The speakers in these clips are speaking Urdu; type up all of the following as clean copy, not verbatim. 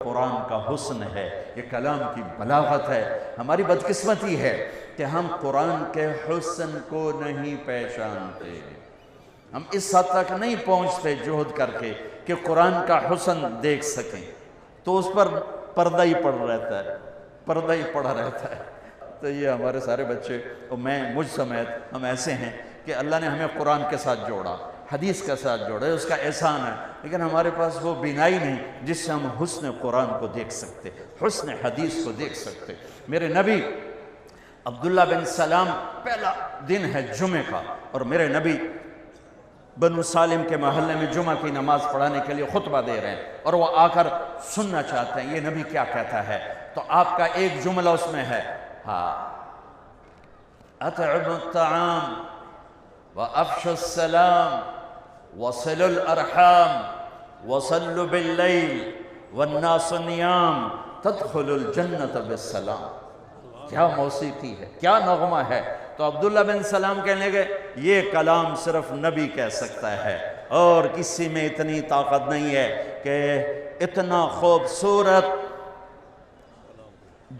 قرآن کا حسن ہے، یہ کلام کی بلاغت ہے۔ ہماری بدقسمتی ہے کہ ہم قرآن کے حسن کو نہیں پہچانتے، ہم اس حد تک نہیں پہنچتے جہد کر کے کہ قرآن کا حسن دیکھ سکیں، تو اس پر پردہ ہی پڑا رہتا ہے۔ تو یہ ہمارے سارے بچے اور میں مجھ سمیت ہم ایسے ہیں کہ اللہ نے ہمیں قرآن کے ساتھ جوڑا، حدیث کے ساتھ جوڑا، اس کا احسان ہے، لیکن ہمارے پاس وہ بینائی نہیں جس سے ہم حسن قرآن کو دیکھ سکتے، حسن حدیث کو دیکھ سکتے۔ میرے نبی عبداللہ بن سلام، پہلا دن ہے جمعہ کا، اور میرے نبی بنو سالم کے محلے میں جمعہ کی نماز پڑھانے کے لیے خطبہ دے رہے ہیں، اور وہ آ کر سننا چاہتے ہیں یہ نبی کیا کہتا ہے۔ تو آپ کا ایک جملہ اس میں ہے، اطعموا الطعام وافشوا السلام وصلوا الارحام وصلوا باللیل والناس نیام تدخلوا الجنة بالسلام۔ کیا موسیقی ہے، کیا نغمہ ہے۔ تو عبداللہ بن سلام کہنے لگے یہ کلام صرف نبی کہہ سکتا ہے، اور کسی میں اتنی طاقت نہیں ہے کہ اتنا خوبصورت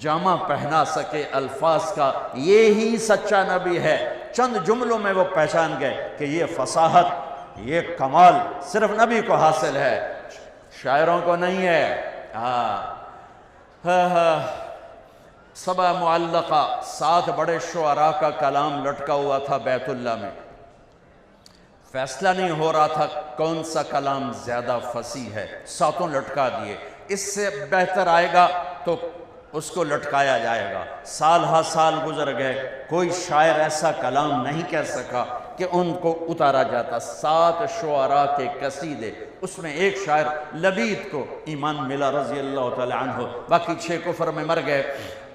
جامہ پہنا سکے الفاظ کا، یہی سچا نبی ہے۔ چند جملوں میں وہ پہچان گئے کہ یہ فصاحت، یہ کمال صرف نبی کو حاصل ہے، شاعروں کو نہیں ہے۔ سبع معلقہ، 7 بڑے شعراء کا کلام لٹکا ہوا تھا بیت اللہ میں، فیصلہ نہیں ہو رہا تھا کون سا کلام زیادہ فصیح ہے، 7 لٹکا دیے، اس سے بہتر آئے گا تو اس کو لٹکایا جائے گا۔ سال ہا سال گزر گئے، کوئی شاعر ایسا کلام نہیں کہہ سکا کہ ان کو اتارا جاتا۔ 7 شعراء کے قصیدے، اس میں ایک شاعر لبید کو ایمان ملا رضی اللہ تعالی عنہ، باقی 6 کفر میں مر گئے۔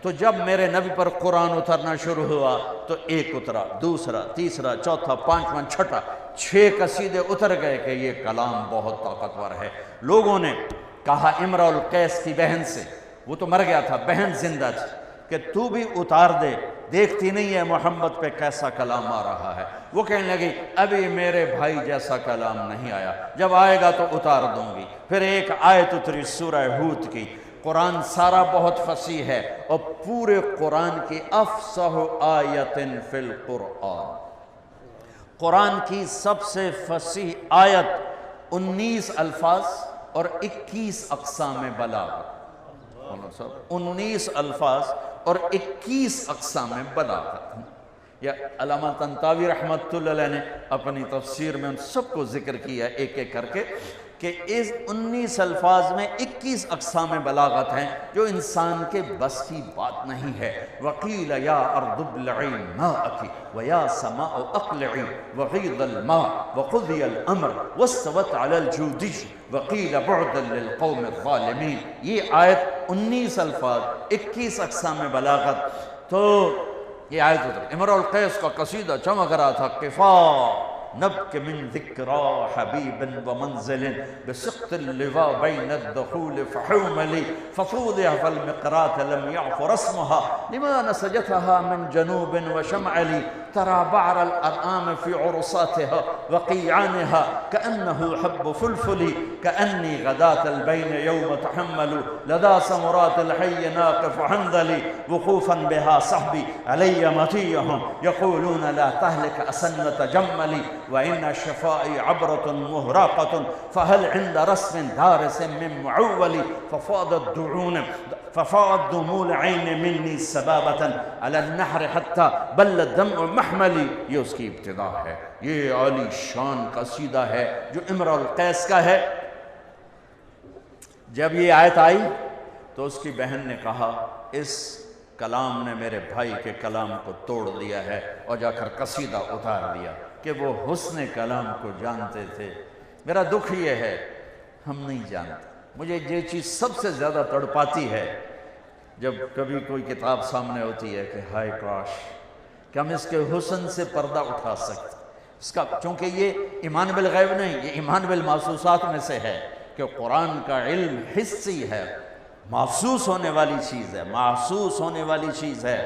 تو جب میرے نبی پر قرآن اترنا شروع ہوا تو ایک اترا، دوسرا، تیسرا، چوتھا، 5واں، 6واں، 6 قصیدے اتر گئے کہ یہ کلام بہت طاقتور ہے۔ لوگوں نے کہا امرؤ القیس کی بہن سے، وہ تو مر گیا تھا، بہن زندہ تھی، کہ تو بھی اتار دے، دیکھتی نہیں ہے محمد پہ کیسا کلام آ رہا ہے۔ وہ کہنے لگی ابھی میرے بھائی جیسا کلام نہیں آیا، جب آئے گا تو اتار دوں گی۔ پھر ایک آیت اتری سورہ ہود کی۔ قرآن سارا بہت فصیح ہے، اور پورے قرآن کی افصح آیت فی القرآن، قرآن کی سب سے فصیح آیت 19 الفاظ اور 21 اقسام بلاغت، 19 الفاظ اور 21 اقسام بلاغت۔ یا علامہ طنطاوی رحمۃ اللہ علیہ نے اپنی تفسیر میں ان سب کو ذکر کیا ایک ایک کر کے کہ اس 19 الفاظ میں 21 اقسام بلاغت ہیں جو انسان کے بس کی بات نہیں ہے۔ وَقِيلَ يَا أَرْضُ ابْلَعِي مَاءَكِ وَيَا سَمَاءُ أَقْلِعِي وَغِيضَ الْمَاءِ وَقُضِيَ الْأَمْرُ وَاسْتَوَتْ عَلَى الْجُودِيِّ وَقِيلَ بُعْدًا لِلْقَوْمِ الظَّالِمِينَ۔ یہ آیت 19 الفاظ، 21 اقسام بلاغت۔ تو یہ آیت اتر، امرؤ القیس کا قصیدہ چمک رہا تھا، قفا نبک من ذکرى حبیب ومنزل بسقط اللواء بین الدخول فحوملی ففوضع فالمقرات لم يعفر اسمها لما نسجتها من جنوب وشمعلی ترى بعر الأرآم في عرصاتها وقيعانها كأنه حب فلفل كأني غداة البين يوم تحمل لدى سمرات الحي ناقف حنظلي وقوفا بها صحبي علي مطيهم يقولون لا تهلك أسنة جملي وإن شفائي عبرة مهراقة فهل عند رسم دارس من معول ففاضت دموع العين مني سبابة على النحر حتى بل الدمع محملي۔ یہ اس کی ابتدا ہے، یہ عالی شان قصیدہ ہے جو امرؤ القیس کا ہے۔ جب یہ آیت آئی تو اس کی بہن نے کہا اس کلام نے میرے بھائی کے کلام کو توڑ دیا ہے، اور جا کر قصیدہ اتار دیا کہ وہ حسن کلام کو جانتے تھے۔ میرا دکھ یہ ہے ہم نہیں جانتے۔ مجھے یہ چیز سب سے زیادہ تڑپاتی ہے جب کبھی کوئی کتاب سامنے ہوتی ہے کہ ہائے کاش کہ ہم اس کے حسن سے پردہ اٹھا سکتے اس کا، چونکہ یہ ایمان بالغیب نہیں، یہ ایمان بالمحسوسات میں سے ہے کہ قرآن کا علم حسی ہے، محسوس ہونے والی چیز ہے، محسوس ہونے والی چیز ہے۔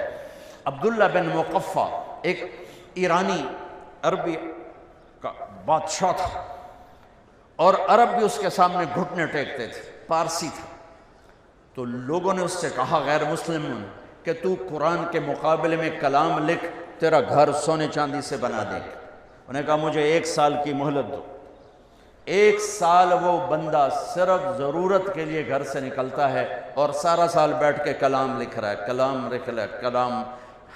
عبداللہ بن مقفع ایک ایرانی عربی کا بادشاہ تھا، اور عرب بھی اس کے سامنے گھٹنے ٹیکتے تھے، پارسی تھا۔ تو لوگوں نے اس سے کہا غیر مسلم کہ تو قرآن کے مقابلے میں کلام لکھ، تیرا گھر سونے چاندی سے بنا دیں گے۔ انہوں نے کہا مجھے 1 سال کی مہلت دو۔ 1 سال وہ بندہ صرف ضرورت کے لیے گھر سے نکلتا ہے اور سارا سال بیٹھ کے کلام لکھ رہا ہے، کلام لکھ رہا ہے، کلام،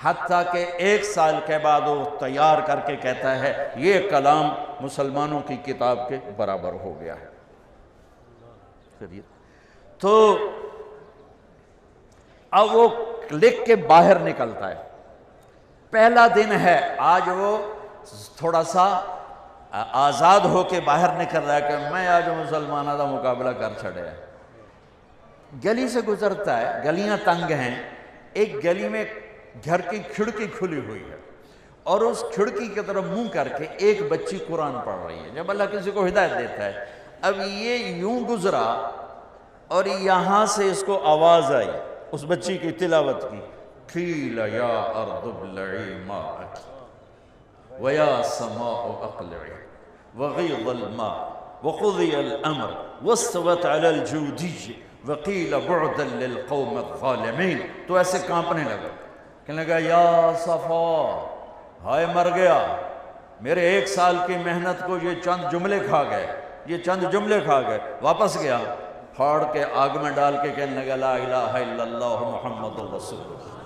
حتیٰ کہ 1 سال کے بعد وہ تیار کر کے کہتا ہے یہ کلام مسلمانوں کی کتاب کے برابر ہو گیا ہے۔ تو اب وہ لکھ کے باہر نکلتا ہے، پہلا دن ہے آج، وہ تھوڑا سا آزاد ہو کے باہر نکل رہا ہے کہ میں آج مسلمانوں کا مقابلہ کر چھڑے ہے۔ گلی سے گزرتا ہے، گلیاں تنگ ہیں، ایک گلی میں گھر کی کھڑکی کھلی ہوئی ہے اور اس کھڑکی کی طرف منہ کر کے ایک بچی قرآن پڑھ رہی ہے۔ جب اللہ کسی کو ہدایت دیتا ہے، اب یہ یوں گزرا اور یہاں سے اس کو آواز آئی اس بچی کی تلاوت کی، قیل یا ارض ابلعی ماءک وَيَا سَمَاءُ أَقْلِعِ وَغِيضَ الْمَاءِ وَقُضِيَ الْأَمْرِ وَاسْتَوَتْ عَلَى الْجُودِيِّ وَقِيلَ بُعْدًا لِلْقَوْمِ الظَّالِمِينَ۔ تو ایسے کانپنے لگا، کہنے لگا یا صفا، ہائے مر گیا، میرے 1 سال کی محنت کو یہ چند جملے کھا گئے، یہ چند جملے کھا گئے۔ واپس گیا، پھاڑ کے آگ میں ڈال کے کہنے لگا لا الہ الا اللہ محمد رسول اللہ۔